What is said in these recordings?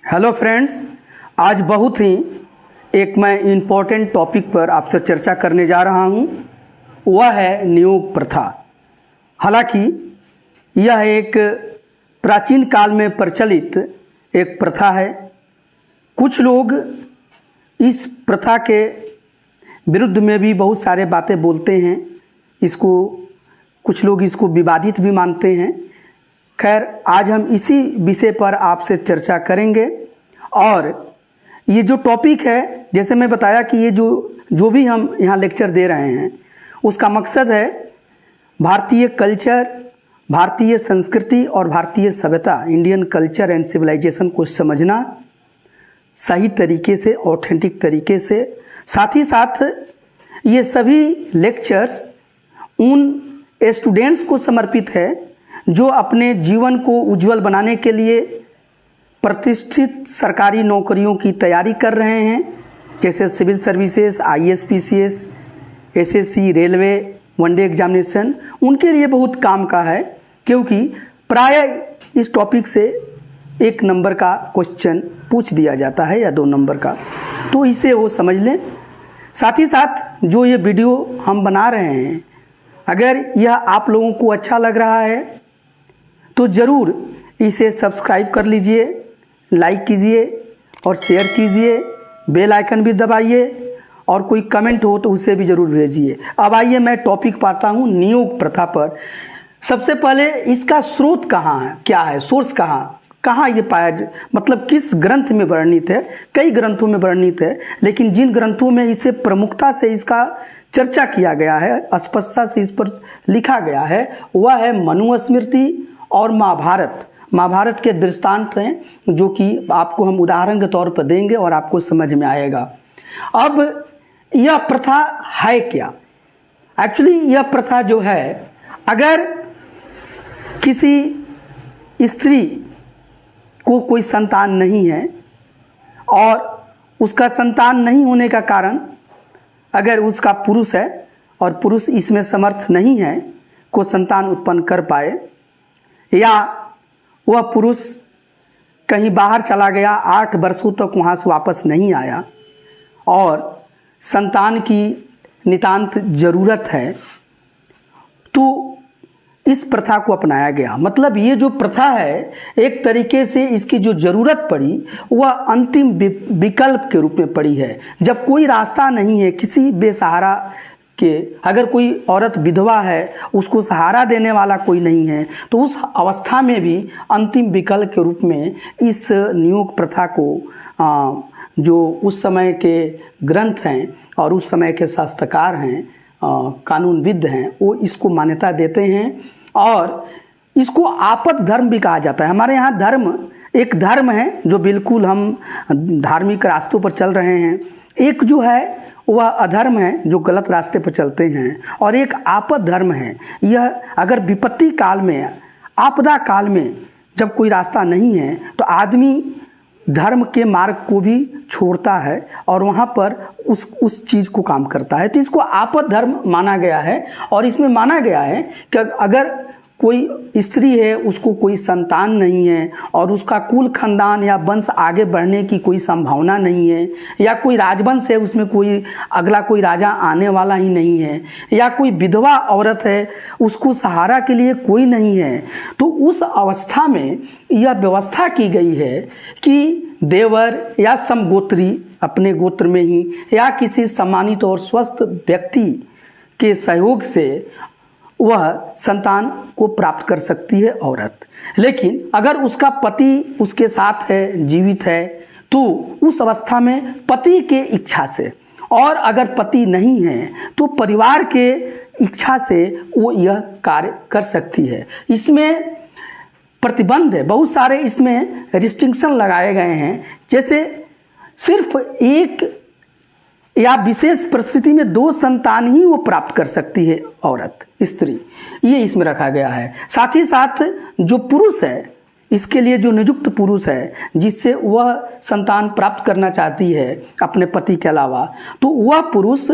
Hello friends, आज बहुत ही एक मैं इम्पोर्टेंट टॉपिक पर आपसे चर्चा करने जा रहा हूँ। वह है नियोग प्रथा। हालांकि यह एक प्राचीन काल में प्रचलित एक प्रथा है। कुछ लोग इस प्रथा के विरुद्ध में भी बहुत सारे बातें बोलते हैं। कुछ लोग इसको विवादित भी मानते हैं। खैर, आज हम इसी विषय पर आपसे चर्चा करेंगे। और ये जो टॉपिक है, जैसे मैं बताया कि ये जो भी हम यहाँ लेक्चर दे रहे हैं, उसका मकसद है भारतीय कल्चर, भारतीय संस्कृति और भारतीय सभ्यता, इंडियन कल्चर एंड सिविलाइजेशन को समझना सही तरीके से, ऑथेंटिक तरीके से। साथ ही साथ ये सभी लेक्चर्स उन स्टूडेंट्स को समर्पित है जो अपने जीवन को उज्जवल बनाने के लिए प्रतिष्ठित सरकारी नौकरियों की तैयारी कर रहे हैं, जैसे civil services, IAS, PCS, SSC, railway, one day examination. उनके लिए बहुत काम का है, क्योंकि प्राय इस टॉपिक से 1 नंबर का क्वेश्चन पूछ दिया जाता है या 2 नंबर का, तो इसे वो समझ लें। साथ ही साथ जो ये वीडियो हम बना रहे हैं, अगर यह आप लोगों को अच्छा लग रहा है तो ज़रूर इसे सब्सक्राइब कर लीजिए, लाइक कीजिए और शेयर कीजिए, बेल आइकन भी दबाइए, और कोई कमेंट हो तो उसे भी ज़रूर भेजिए। अब आइए मैं टॉपिक पाता हूँ नियोग प्रथा पर। सबसे पहले इसका स्रोत कहाँ है, क्या है, सोर्स कहाँ ये पाया, मतलब किस ग्रंथ में वर्णित है। कई ग्रंथों में वर्णित है, लेकिन जिन ग्रंथों में इसे प्रमुखता से इसका चर्चा किया गया है, स्पष्टता से इस पर लिखा गया है, वह है मनुस्मृति और महाभारत के दृष्टांत हैं, जो कि आपको हम उदाहरण के तौर पर देंगे और आपको समझ में आएगा। अब यह प्रथा है क्या? एक्चुअली यह प्रथा जो है, अगर किसी स्त्री को कोई संतान नहीं है और उसका संतान नहीं होने का कारण, अगर उसका पुरुष है और पुरुष इसमें समर्थ नहीं है को संतान उत्पन्न कर पाए, या वह पुरुष कहीं बाहर चला गया, 8 वर्षों तक वहाँ से वापस नहीं आया और संतान की नितांत ज़रूरत है, तो इस प्रथा को अपनाया गया। मतलब ये जो प्रथा है, एक तरीके से इसकी जो ज़रूरत पड़ी वह अंतिम विकल्प के रूप में पड़ी है। जब कोई रास्ता नहीं है किसी बेसहारा के, अगर कोई औरत विधवा है, उसको सहारा देने वाला कोई नहीं है, तो उस अवस्था में भी अंतिम विकल्प के रूप में इस नियोग प्रथा को जो उस समय के ग्रंथ हैं और उस समय के शास्त्रकार हैं, कानूनविद हैं, वो इसको मान्यता देते हैं। और इसको आपद धर्म भी कहा जाता है। हमारे यहाँ एक धर्म है जो बिल्कुल हम धार्मिक रास्तों पर चल रहे हैं, एक जो है वह अधर्म है जो गलत रास्ते पर चलते हैं, और एक आपद धर्म है। यह अगर विपत्ति काल में, आपदा काल में जब कोई रास्ता नहीं है तो आदमी धर्म के मार्ग को भी छोड़ता है और वहाँ पर उस चीज़ को काम करता है। तो इसको आपद धर्म माना गया है। और इसमें माना गया है कि अगर कोई स्त्री है, उसको कोई संतान नहीं है और उसका कुल खानदान या वंश आगे बढ़ने की कोई संभावना नहीं है, या कोई राजवंश है, उसमें अगला कोई राजा आने वाला ही नहीं है, या कोई विधवा औरत है, उसको सहारा के लिए कोई नहीं है, तो उस अवस्था में यह व्यवस्था की गई है कि देवर या समगोत्री अपने गोत्र में ही, या किसी सम्मानित और स्वस्थ व्यक्ति के सहयोग से वह संतान को प्राप्त कर सकती है औरत। लेकिन अगर उसका पति उसके साथ है, जीवित है, तो उस अवस्था में पति के इच्छा से, और अगर पति नहीं है तो परिवार के इच्छा से वो यह कार्य कर सकती है। इसमें प्रतिबंध है, बहुत सारे इसमें रिस्ट्रिक्शन लगाए गए हैं। जैसे सिर्फ एक या विशेष परिस्थिति में 2 संतान ही वो प्राप्त कर सकती है औरत, स्त्री, ये इसमें रखा गया है। साथ ही साथ जो पुरुष है, इसके लिए जो नियुक्त पुरुष है जिससे वह संतान प्राप्त करना चाहती है अपने पति के अलावा, तो वह पुरुष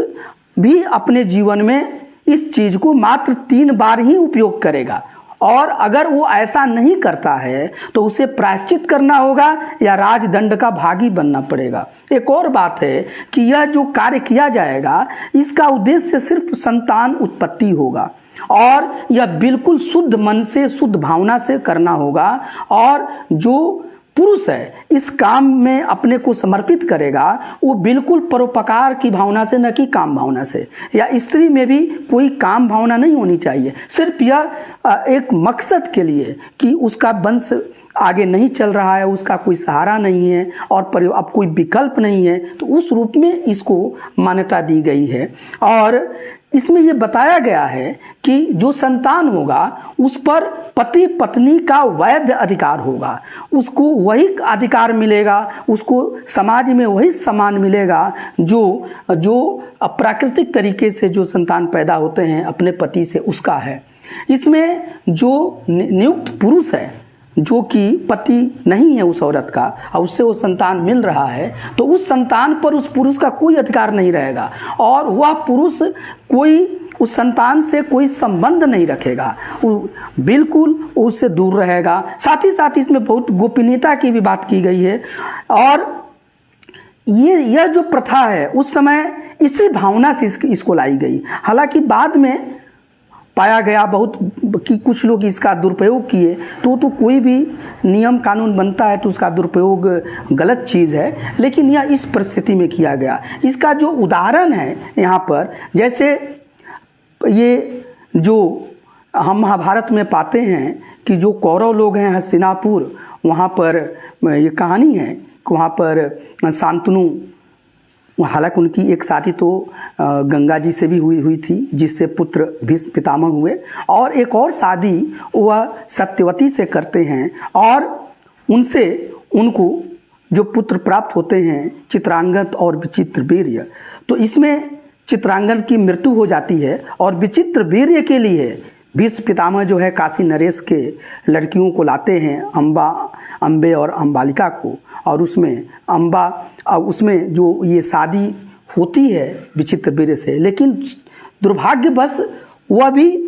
भी अपने जीवन में इस चीज़ को मात्र 3 बार ही उपयोग करेगा। और अगर वो ऐसा नहीं करता है तो उसे प्रायश्चित करना होगा या राजदंड का भागी बनना पड़ेगा। एक और बात है कि यह जो कार्य किया जाएगा इसका उद्देश्य सिर्फ संतान उत्पत्ति होगा और यह बिल्कुल शुद्ध मन से, शुद्ध भावना से करना होगा। और जो पुरुष है इस काम में अपने को समर्पित करेगा वो बिल्कुल परोपकार की भावना से, न कि काम भावना से। या स्त्री में भी कोई काम भावना नहीं होनी चाहिए, सिर्फ यह एक मकसद के लिए कि उसका वंश आगे नहीं चल रहा है, उसका कोई सहारा नहीं है और अब कोई विकल्प नहीं है, तो उस रूप में इसको मान्यता दी गई है। और इसमें यह बताया गया है कि जो संतान होगा उस पर पति पत्नी का वैध अधिकार होगा, उसको वही अधिकार मिलेगा, उसको समाज में वही सम्मान मिलेगा जो प्राकृतिक तरीके से जो संतान पैदा होते हैं अपने पति से उसका है। इसमें जो नियुक्त पुरुष है जो कि पति नहीं है उस औरत का और उससे वो संतान मिल रहा है, तो उस संतान पर उस पुरुष का कोई अधिकार नहीं रहेगा और वह पुरुष कोई उस संतान से कोई संबंध नहीं रखेगा, बिल्कुल उससे दूर रहेगा। साथ ही साथ इसमें बहुत गोपनीयता की भी बात की गई है। और यह जो प्रथा है उस समय इसी भावना से इसको लाई गई। हालांकि बाद में पाया गया बहुत कि कुछ लोग इसका दुरुपयोग किए, तो कोई भी नियम कानून बनता है तो उसका दुरुपयोग गलत चीज़ है, लेकिन यह इस परिस्थिति में किया गया। इसका जो उदाहरण है यहाँ पर, जैसे ये जो हम महाभारत में पाते हैं कि जो कौरव लोग हैं हस्तिनापुर, वहाँ पर ये कहानी है कि वहाँ पर शांतनु, हालांकि उनकी एक शादी तो गंगा जी से भी हुई थी जिससे पुत्र भीष्म पितामह हुए, और एक और शादी वह सत्यवती से करते हैं और उनसे उनको जो पुत्र प्राप्त होते हैं चित्रांगद और विचित्रवीर्य। तो इसमें चित्रांगद की मृत्यु हो जाती है और विचित्रवीर्य के लिए भीष्म पितामह जो है काशी नरेश के लड़कियों को लाते हैं, अम्बे और अम्बालिका को, और उसमें जो ये शादी होती है विचित्रवीर्य से, लेकिन दुर्भाग्यवश वह भी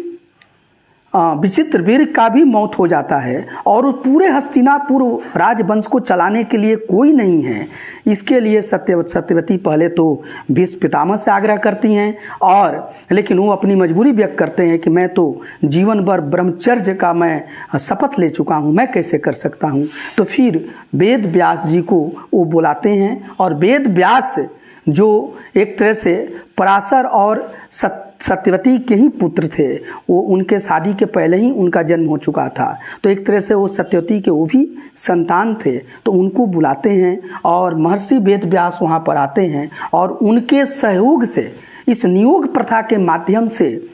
विचित्रवीर्य का भी मौत हो जाता है और पूरे हस्तिनापुर राजवंश को चलाने के लिए कोई नहीं है। इसके लिए सत्यवती पहले तो भीष्म पितामह से आग्रह करती हैं, और लेकिन वो अपनी मजबूरी व्यक्त करते हैं कि मैं तो जीवन भर ब्रह्मचर्य का मैं शपथ ले चुका हूँ, मैं कैसे कर सकता हूँ। तो फिर वेद व्यास जी को वो बुलाते हैं और वेद व्यास जो एक तरह से पराशर और सत्यवती के ही पुत्र थे, वो उनके शादी के पहले ही उनका जन्म हो चुका था, तो एक तरह से वो सत्यवती के वो भी संतान थे। तो उनको बुलाते हैं और महर्षि वेद व्यास वहाँ पर आते हैं और उनके सहयोग से, इस नियोग प्रथा के माध्यम से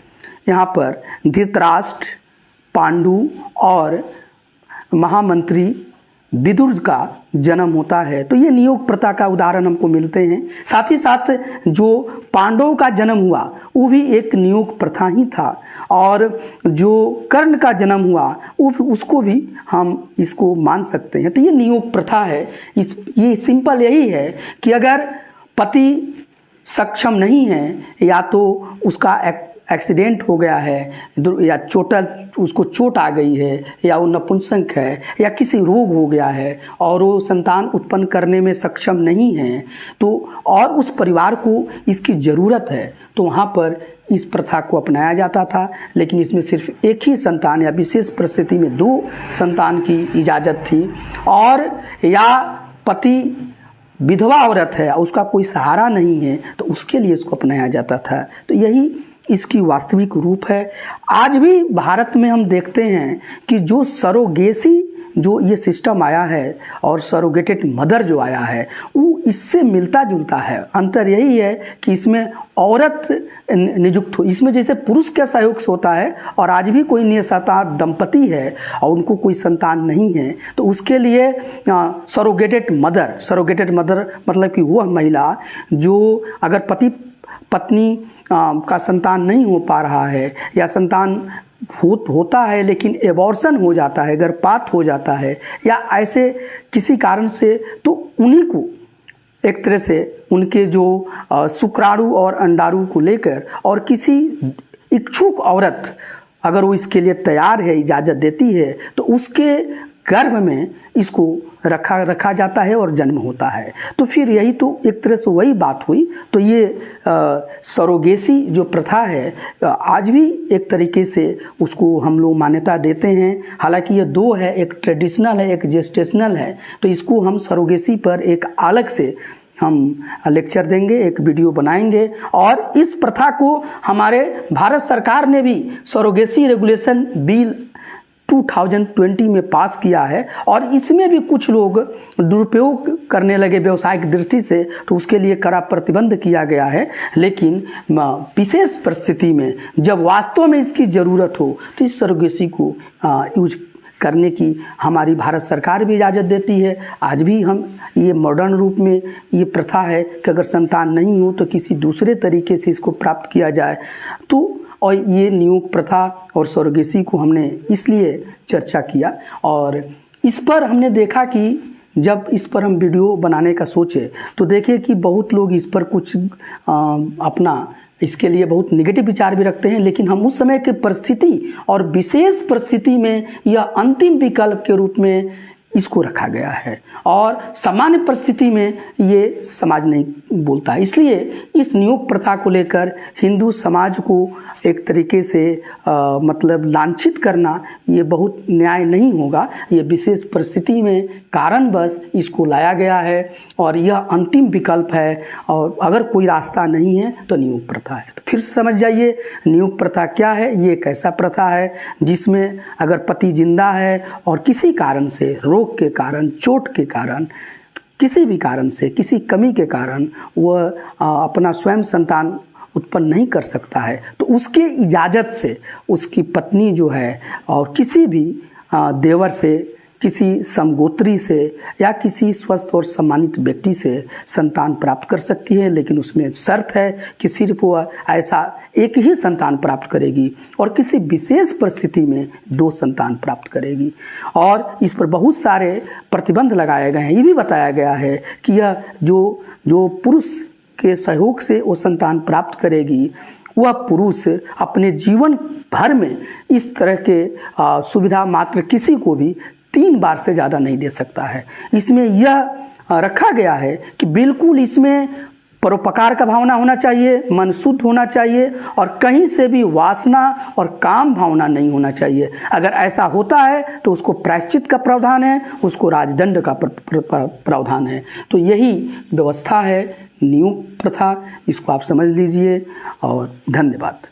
यहाँ पर धृतराष्ट्र, पांडु और महामंत्री विदुर का जन्म होता है। तो ये नियोग प्रथा का उदाहरण हमको मिलते हैं। साथ ही साथ जो पांडवों का जन्म हुआ वो भी एक नियोग प्रथा ही था, और जो कर्ण का जन्म हुआ उसको भी हम इसको मान सकते हैं। तो ये नियोग प्रथा है। ये सिंपल यही है कि अगर पति सक्षम नहीं है या तो उसका एक्सीडेंट हो गया है या उसको चोट आ गई है या वो नपुंसक है या किसी रोग हो गया है और वो संतान उत्पन्न करने में सक्षम नहीं है, तो और उस परिवार को इसकी ज़रूरत है, तो वहाँ पर इस प्रथा को अपनाया जाता था। लेकिन इसमें सिर्फ एक ही संतान या विशेष परिस्थिति में 2 संतान की इजाज़त थी, और या पति विधवा औरत है उसका कोई सहारा नहीं है तो उसके लिए इसको अपनाया जाता था। तो यही इसकी वास्तविक रूप है। आज भी भारत में हम देखते हैं कि जो सरोगेसी जो ये सिस्टम आया है और सरोगेटेड मदर जो आया है वो इससे मिलता जुलता है। अंतर यही है कि इसमें औरत नियुक्त हो, इसमें जैसे पुरुष के सहयोग से होता है, और आज भी कोई निसंतान दंपति है और उनको कोई संतान नहीं है तो उसके लिए सरोगेटेड मदर मतलब कि वह महिला जो अगर पति पत्नी का संतान नहीं हो पा रहा है या संतान होता है लेकिन एबॉर्शन हो जाता है, गर्भपात हो जाता है या ऐसे किसी कारण से, तो उन्हीं को एक तरह से उनके जो शुक्राणु और अंडाणु को लेकर और किसी इच्छुक औरत अगर वो इसके लिए तैयार है, इजाज़त देती है, तो उसके गर्भ में इसको रखा जाता है और जन्म होता है। तो फिर यही तो एक तरह से वही बात हुई। तो ये सरोगेसी जो प्रथा है आज भी एक तरीके से उसको हम लोग मान्यता देते हैं। हालांकि ये दो है, एक ट्रेडिशनल है, एक जेस्टेशनल है। तो इसको हम सरोगेसी पर एक अलग से हम लेक्चर देंगे, एक वीडियो बनाएंगे। और इस प्रथा को हमारे भारत सरकार ने भी सरोगेसी रेगुलेशन बिल 2020 में पास किया है, और इसमें भी कुछ लोग दुरुपयोग करने लगे व्यवसायिक दृष्टि से, तो उसके लिए कड़ा प्रतिबंध किया गया है। लेकिन विशेष परिस्थिति में जब वास्तव में इसकी ज़रूरत हो तो इस सरोगेसी को यूज करने की हमारी भारत सरकार भी इजाज़त देती है। आज भी हम ये मॉडर्न रूप में ये प्रथा है कि अगर संतान नहीं हो तो किसी दूसरे तरीके से इसको प्राप्त किया जाए। तो और ये नियुक्त प्रथा और सरोगेसी को हमने इसलिए चर्चा किया, और इस पर हमने देखा कि जब इस पर हम वीडियो बनाने का सोचे तो देखे कि बहुत लोग इस पर कुछ अपना इसके लिए बहुत नेगेटिव विचार भी रखते हैं। लेकिन हम उस समय की परिस्थिति और विशेष परिस्थिति में यह अंतिम विकल्प के रूप में इसको रखा गया है, और सामान्य परिस्थिति में ये समाज नहीं बोलता। इसलिए इस नियुक्त प्रथा को लेकर हिंदू समाज को एक तरीके से मतलब लांछित करना ये बहुत न्याय नहीं होगा। ये विशेष परिस्थिति में कारणवश इसको लाया गया है, और यह अंतिम विकल्प है। और अगर कोई रास्ता नहीं है तो नियुक्त प्रथा है। तो फिर समझ जाइए नियुक्त प्रथा क्या है। ये एक ऐसा प्रथा है जिसमें अगर पति जिंदा है और किसी कारण से, रोग के कारण, चोट के कारण, किसी भी कारण से, किसी कमी के कारण वह अपना स्वयं संतान उत्पन्न नहीं कर सकता है, तो उसके इजाज़त से उसकी पत्नी जो है और किसी भी देवर से, किसी समगोत्री से या किसी स्वस्थ और सम्मानित व्यक्ति से संतान प्राप्त कर सकती है। लेकिन उसमें शर्त है कि सिर्फ वह ऐसा एक ही संतान प्राप्त करेगी और किसी विशेष परिस्थिति में 2 संतान प्राप्त करेगी। और इस पर बहुत सारे प्रतिबंध लगाए गए हैं। ये भी बताया गया है कि यह जो पुरुष के सहयोग से वो संतान प्राप्त करेगी, वह पुरुष अपने जीवन भर में इस तरह के सुविधा मात्र किसी को भी 3 बार से ज़्यादा नहीं दे सकता है। इसमें यह रखा गया है कि बिल्कुल इसमें परोपकार का भावना होना चाहिए, मन शुद्ध होना चाहिए, और कहीं से भी वासना और काम भावना नहीं होना चाहिए। अगर ऐसा होता है तो उसको प्रायश्चित का प्रावधान है, उसको राजदंड का प्रावधान है। तो यही व्यवस्था है नियुक्त प्रथा। इसको आप समझ लीजिए, और धन्यवाद।